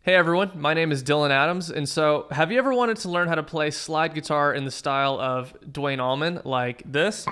Hey everyone, my name is Dylan Adams, and so have you ever wanted to learn how to play slide guitar in the style of Duane-allman like this?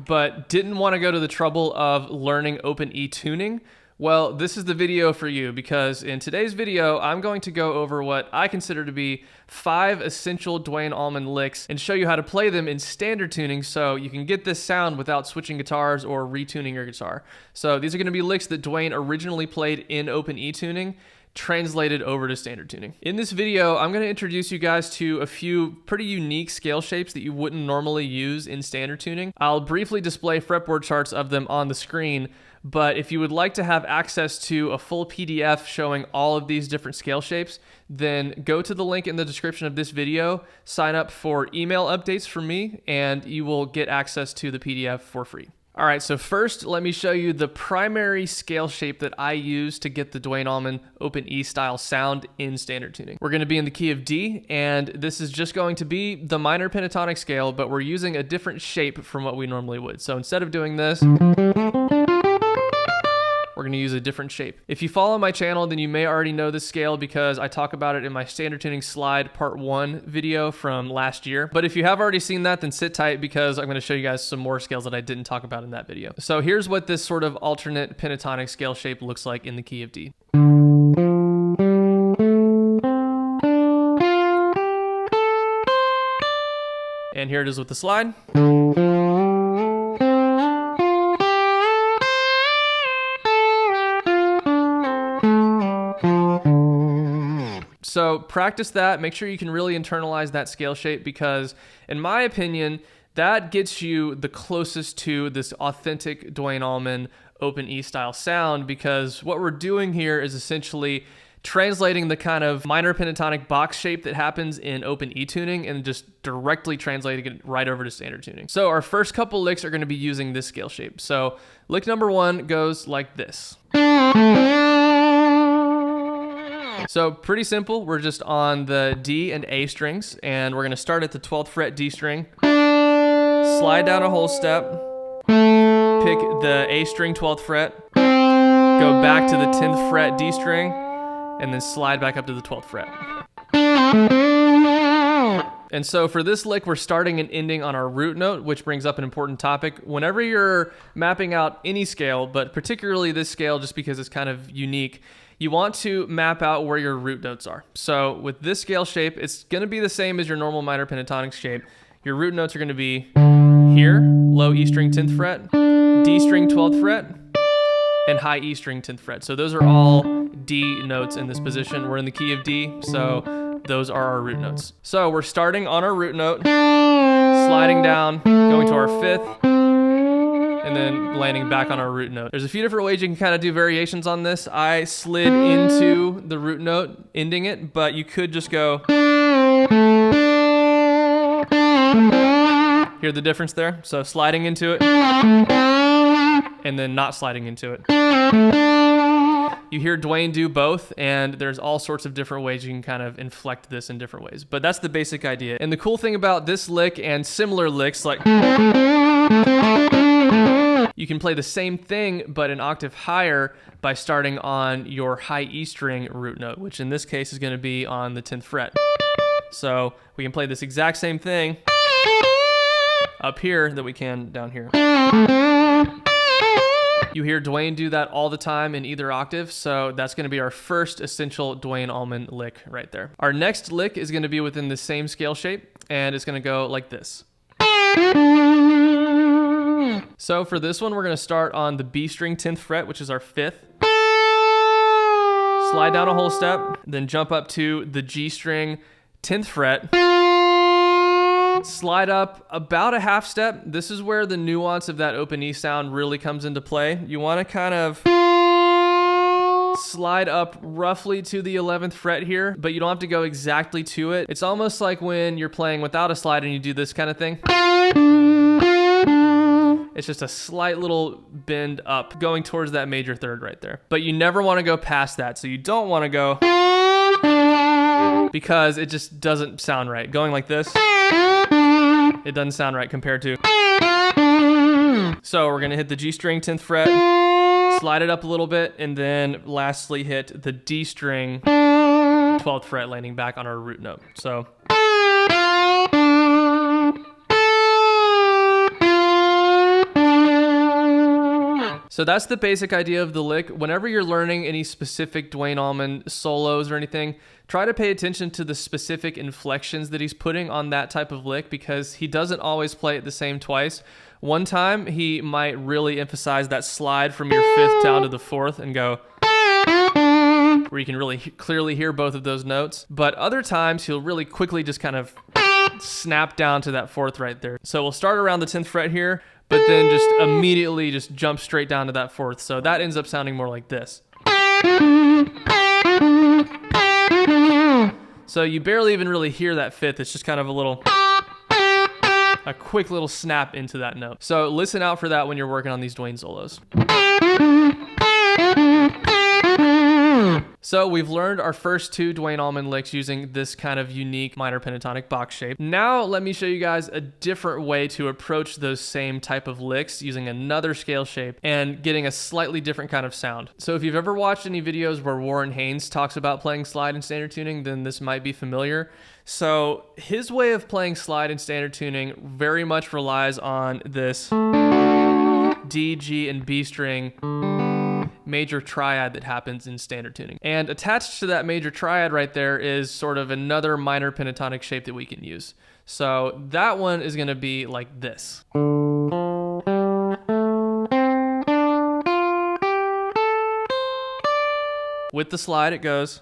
But didn't want to go to the trouble of learning open E tuning? Well, this is the video for you because in today's video, I'm going to go over what I consider to be 5 essential Duane-allman licks and show you how to play them in standard tuning so you can get this sound without switching guitars or retuning your guitar. So these are going to be licks that Duane originally played in open E tuning, translated over to standard tuning. In this video, I'm going to introduce you guys to a few pretty unique scale shapes that you wouldn't normally use in standard tuning. I'll briefly display fretboard charts of them on the screen, but if you would like to have access to a full PDF showing all of these different scale shapes, then go to the link in the description of this video, sign up for email updates from me, and you will get access to the PDF for free. All right, so first, let me show you the primary scale shape that I use to get the Duane-allman open E style sound in standard tuning. We're gonna be in the key of D, and this is just going to be the minor pentatonic scale, but we're using a different shape from what we normally would. So instead of doing this, we're going to use a different shape. If you follow my channel, then you may already know this scale because I talk about it in my standard tuning slide part 1 video from last year. But if you have already seen that, then sit tight because I'm going to show you guys some more scales that I didn't talk about in that video. So here's what this sort of alternate pentatonic scale shape looks like in the key of D. And here it is with the slide. So practice that, make sure you can really internalize that scale shape because in my opinion, that gets you the closest to this authentic Duane-allman open E style sound because what we're doing here is essentially translating the kind of minor pentatonic box shape that happens in open E tuning and just directly translating it right over to standard tuning. So our first couple licks are going to be using this scale shape. So lick number 1 goes like this. So pretty simple, we're just on the D and A strings, and we're gonna start at the 12th fret D string, slide down a whole step, pick the A string 12th fret, go back to the 10th fret D string, and then slide back up to the 12th fret. And so for this lick, we're starting and ending on our root note, which brings up an important topic. Whenever you're mapping out any scale, but particularly this scale just because it's kind of unique, you want to map out where your root notes are. So with this scale shape, it's going to be the same as your normal minor pentatonic shape. Your root notes are going to be here, low E string 10th fret, D string 12th fret, and high E string 10th fret. So those are all D notes in this position. We're in the key of D, so those are our root notes. So we're starting on our root note, sliding down, going to our 5th, and then landing back on our root note. There's a few different ways you can kind of do variations on this. I slid into the root note, ending it, but you could just go. Hear the difference there? So sliding into it, and then not sliding into it. You hear Duane do both, and there's all sorts of different ways you can kind of inflect this in different ways. But that's the basic idea. And the cool thing about this lick and similar licks like you can play the same thing, but an octave higher by starting on your high E string root note, which in this case is going to be on the 10th fret. So we can play this exact same thing up here that we can down here. You hear Duane do that all the time in either octave, so that's going to be our first essential Duane-allman lick right there. Our next lick is going to be within the same scale shape, and it's going to go like this. So for this one, we're going to start on the B string 10th fret, which is our 5th. Slide down a whole step, then jump up to the G string 10th fret. Slide up about a half step. This is where the nuance of that open E sound really comes into play. You want to kind of slide up roughly to the 11th fret here, but you don't have to go exactly to it. It's almost like when you're playing without a slide and you do this kind of thing. It's just a slight little bend up going towards that major third right there. But you never want to go past that. So you don't want to go because it just doesn't sound right. Going like this, it doesn't sound right compared to So we're gonna hit the G string 10th fret, slide it up a little bit, and then lastly hit the D string 12th fret, landing back on our root note. So that's the basic idea of the lick. Whenever you're learning any specific Duane Allman solos or anything, try to pay attention to the specific inflections that he's putting on that type of lick, because he doesn't always play it the same twice. One time he might really emphasize that slide from your 5th down to the 4th and go, where you can really clearly hear both of those notes. But other times he'll really quickly just kind of snap down to that 4th right there. So we'll start around the 10th fret here, but then just immediately just jump straight down to that 4th. So that ends up sounding more like this. So you barely even really hear that 5th. It's just kind of a quick little snap into that note. So listen out for that when you're working on these Duane solos. So we've learned our first 2 Duane Allman licks using this kind of unique minor pentatonic box shape. Now let me show you guys a different way to approach those same type of licks using another scale shape and getting a slightly different kind of sound. So if you've ever watched any videos where Warren Haynes talks about playing slide in standard tuning, then this might be familiar. So his way of playing slide in standard tuning very much relies on this D, G, and B string major triad that happens in standard tuning. And attached to that major triad right there is sort of another minor pentatonic shape that we can use. So that one is going to be like this. With the slide, it goes.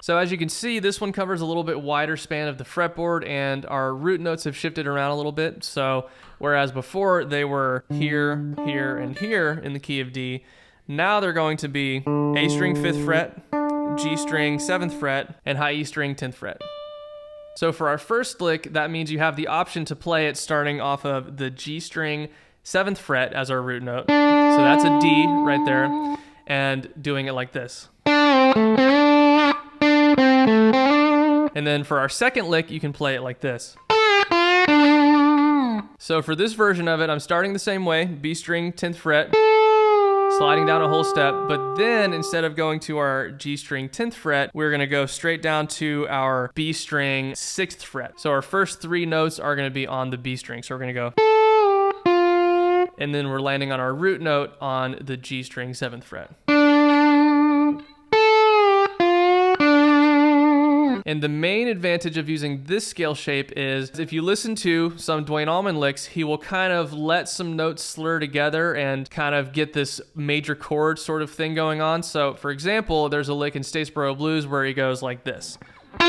So as you can see, this one covers a little bit wider span of the fretboard, and our root notes have shifted around a little bit. So whereas before they were here, here, and here in the key of D, now they're going to be A string 5th fret, G string 7th fret, and high E string 10th fret. So for our first lick, that means you have the option to play it starting off of the G string 7th fret as our root note. So that's a D right there, and doing it like this. And then for our second lick, you can play it like this. So for this version of it, I'm starting the same way, B string 10th fret, sliding down a whole step, but then instead of going to our G string 10th fret, we're gonna go straight down to our B string 6th fret. So our first 3 notes are gonna be on the B string. So we're gonna go, and then we're landing on our root note on the G string 7th fret. And the main advantage of using this scale shape is if you listen to some Duane Allman licks, he will kind of let some notes slur together and kind of get this major chord sort of thing going on. So for example, there's a lick in Statesboro Blues where he goes like this. So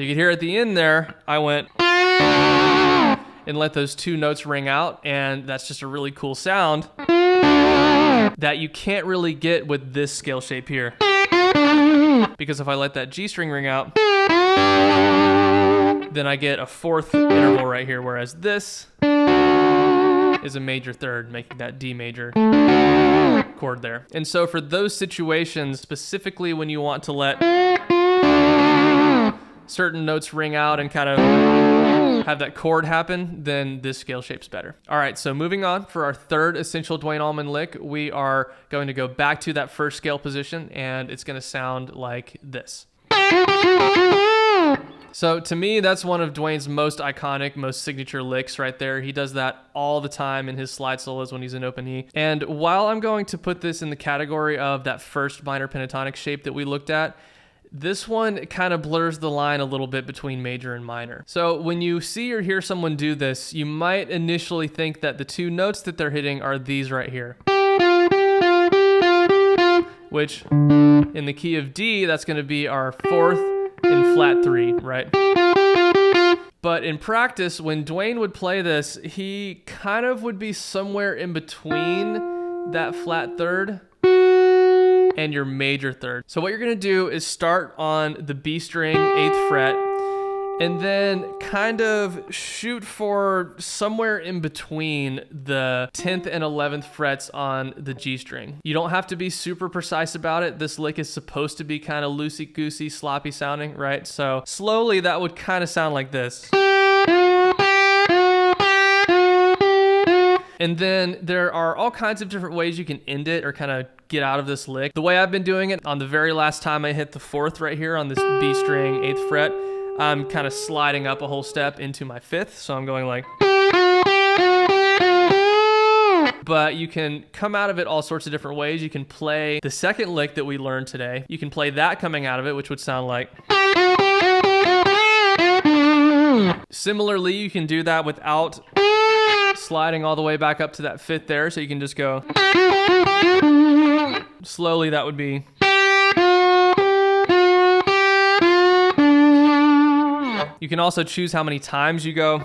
you can hear at the end there, I went and let those 2 notes ring out, and that's just a really cool sound that you can't really get with this scale shape here. Because if I let that G string ring out, then I get a 4th interval right here, whereas this is a major 3rd, making that D major chord there. And so for those situations, specifically when you want to let certain notes ring out and kind of have that chord happen, then this scale shape's better. All right, so moving on, for our third essential Duane Allman lick, we are going to go back to that first scale position, and it's gonna sound like this. So to me, that's one of Duane's most iconic, most signature licks right there. He does that all the time in his slide solos when he's in open E. And while I'm going to put this in the category of that first minor pentatonic shape that we looked at, this one kind of blurs the line a little bit between major and minor. So when you see or hear someone do this, you might initially think that the 2 notes that they're hitting are these right here. Which, in the key of D, that's going to be our 4th and flat 3, right? But in practice, when Duane would play this, he kind of would be somewhere in between that flat 3rd and your major 3rd. So what you're gonna do is start on the B string 8th fret, And then kind of shoot for somewhere in between the 10th and 11th frets on the G string. You don't have to be super precise about it. This lick is supposed to be kind of loosey-goosey, sloppy sounding, right? So slowly that would kind of sound like this. And then there are all kinds of different ways you can end it or kind of get out of this lick. The way I've been doing it, on the very last time I hit the 4th right here on this B string 8th fret, I'm kind of sliding up a whole step into my 5th. So I'm going like, but you can come out of it all sorts of different ways. You can play the second lick that we learned today. You can play that coming out of it, which would sound like. Similarly, you can do that without sliding all the way back up to that 5th there. So you can just go slowly. That would be. You can also choose how many times you go.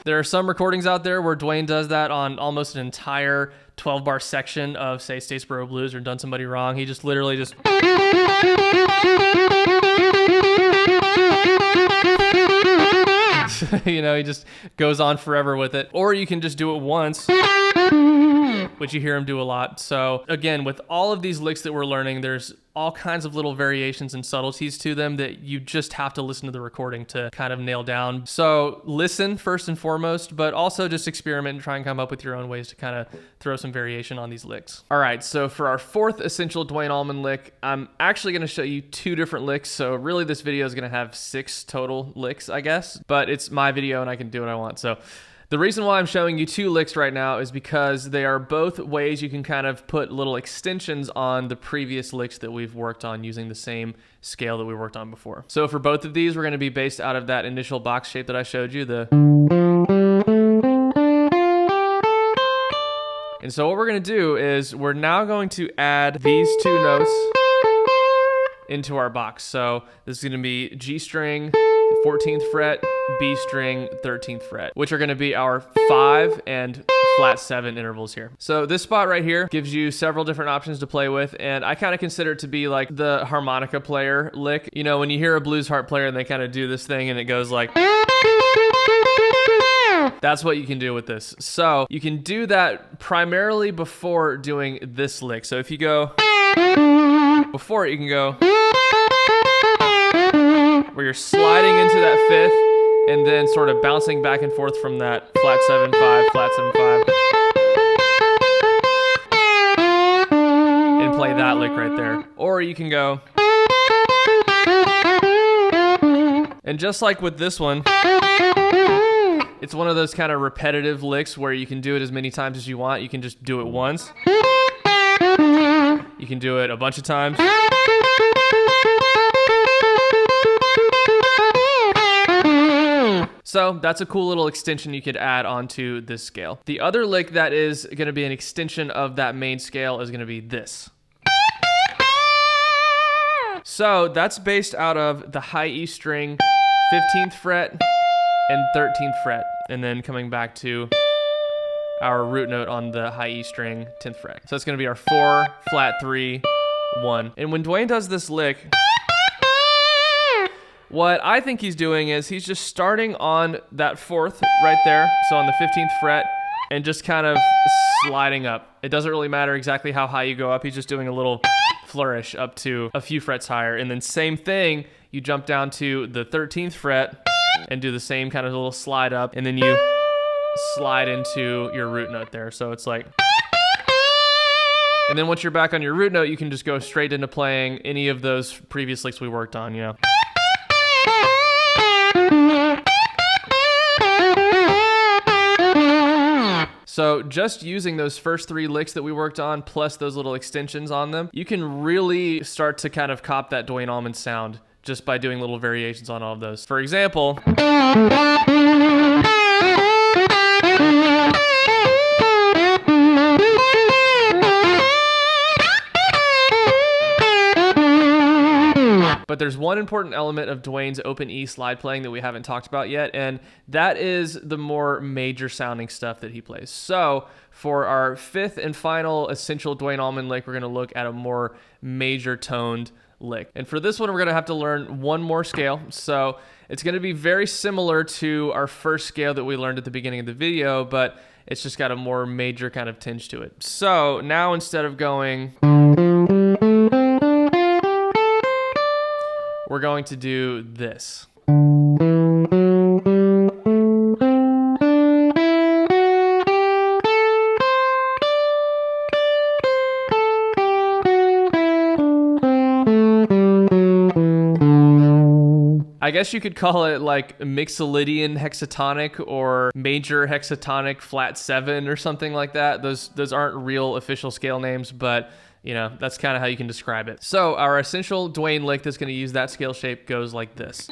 There are some recordings out there where Duane does that on almost an entire 12-bar section of, say, Statesboro Blues or Done Somebody Wrong. He just literally just. You know, he just goes on forever with it. Or you can just do it once, which you hear him do a lot. So again, with all of these licks that we're learning, there's all kinds of little variations and subtleties to them that you just have to listen to the recording to kind of nail down. So listen first and foremost, but also just experiment and try and come up with your own ways to kind of throw some variation on these licks. All right, so for our 4th essential Duane-Allman lick, I'm actually going to show you 2 different licks. So really this video is going to have 6 total licks, I guess, but it's my video and I can do what I want. So the reason why I'm showing you 2 licks right now is because they are both ways you can kind of put little extensions on the previous licks that we've worked on using the same scale that we worked on before. So for both of these, we're going to be based out of that initial box shape that I showed you, And so what we're going to do is we're now going to add these 2 notes into our box. So this is going to be G string, 14th fret, B string, 13th fret, which are going to be our 5 and flat 7 intervals here. So this spot right here gives you several different options to play with, and I kind of consider it to be like the harmonica player lick. You know, when you hear a blues harp player and they kind of do this thing and it goes like. That's what you can do with this. So you can do that primarily before doing this lick. So if you go before it, you can go where you're sliding into that 5th and then sort of bouncing back and forth from that flat 7-5, flat 7-5, and play that lick right there. Or you can go, and just like with this one, it's one of those kind of repetitive licks where you can do it as many times as you want. You can just do it once. You can do it a bunch of times. So that's a cool little extension you could add onto this scale. The other lick that is going to be an extension of that main scale is going to be this. So that's based out of the high E string, 15th fret and 13th fret, and then coming back to our root note on the high E string, 10th fret. So it's going to be our 4, flat 3, 1. And when Duane does this lick, what I think he's doing is he's just starting on that 4th right there, so on the 15th fret, and just kind of sliding up. It doesn't really matter exactly how high you go up. He's just doing a little flourish up to a few frets higher. And then same thing, you jump down to the 13th fret and do the same kind of little slide up, and then you slide into your root note there. So it's like, and then once you're back on your root note, you can just go straight into playing any of those previous licks we worked on, you know. So just using those first 3 licks that we worked on, plus those little extensions on them, you can really start to kind of cop that Duane-Allman sound just by doing little variations on all of those. For example, but there's one important element of Duane's open E slide playing that we haven't talked about yet, and that is the more major sounding stuff that he plays. So for our 5th and final essential Duane-Allman lick, we're going to look at a more major toned lick. And for this one, we're gonna have to learn one more scale. So it's gonna be very similar to our first scale that we learned at the beginning of the video, but it's just got a more major kind of tinge to it. So now instead of going, we're going to do this. I guess you could call it like Mixolydian hexatonic or major hexatonic flat 7 or something like that. Those aren't real official scale names, but you know, that's kind of how you can describe it. So our essential Duane lick that's going to use that scale shape goes like this.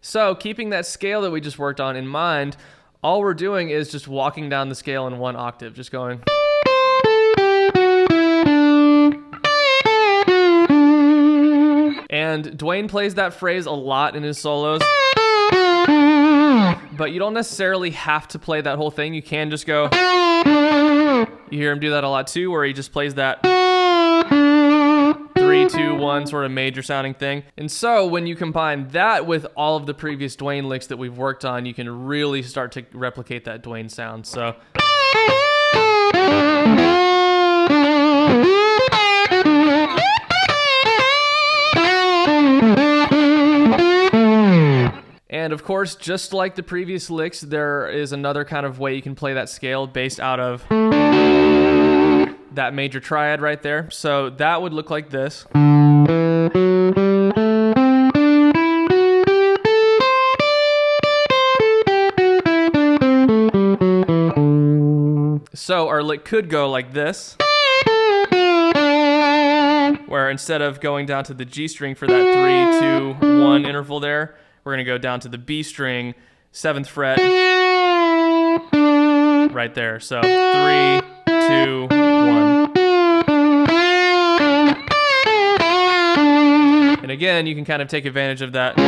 So keeping that scale that we just worked on in mind, all we're doing is just walking down the scale in one octave, just going. And Duane plays that phrase a lot in his solos, but you don't necessarily have to play that whole thing. You can just go. You hear him do that a lot too, where he just plays that 3, 2, 1 sort of major sounding thing. And so when you combine that with all of the previous Duane licks that we've worked on, you can really start to replicate that Duane sound. So. And of course, just like the previous licks, there is another kind of way you can play that scale based out of that major triad right there. So that would look like this. So our lick could go like this, where instead of going down to the G string for that 3, 2, 1 interval there, we're going to go down to the B string, 7th fret, right there. So 3, 2, 1. And again, you can kind of take advantage of that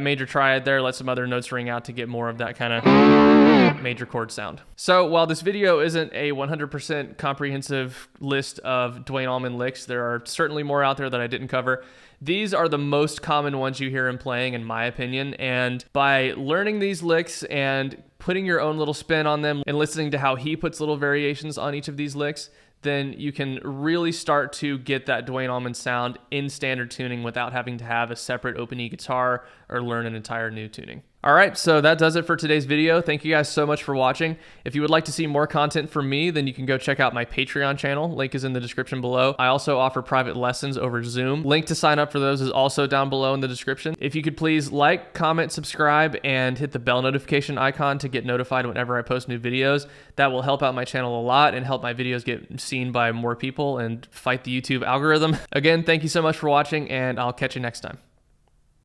major triad there, let some other notes ring out to get more of that kind of major chord sound. So while this video isn't a 100% comprehensive list of Duane ALLMAN licks, there are certainly more out there that I didn't cover. These are the most common ones you hear him playing, in my opinion, and by learning these licks and putting your own little spin on them and listening to how he puts little variations on each of these licks, then you can really start to get that Duane ALLMAN sound in standard tuning without having to have a separate open E guitar or learn an entire new tuning. All right, so that does it for today's video. Thank you guys so much for watching. If you would like to see more content from me, then you can go check out my Patreon channel. Link is in the description below. I also offer private lessons over Zoom. Link to sign up for those is also down below in the description. If you could please like, comment, subscribe, and hit the bell notification icon to get notified whenever I post new videos. That will help out my channel a lot and help my videos get seen by more people and fight the YouTube algorithm. Again, thank you so much for watching, and I'll catch you next time.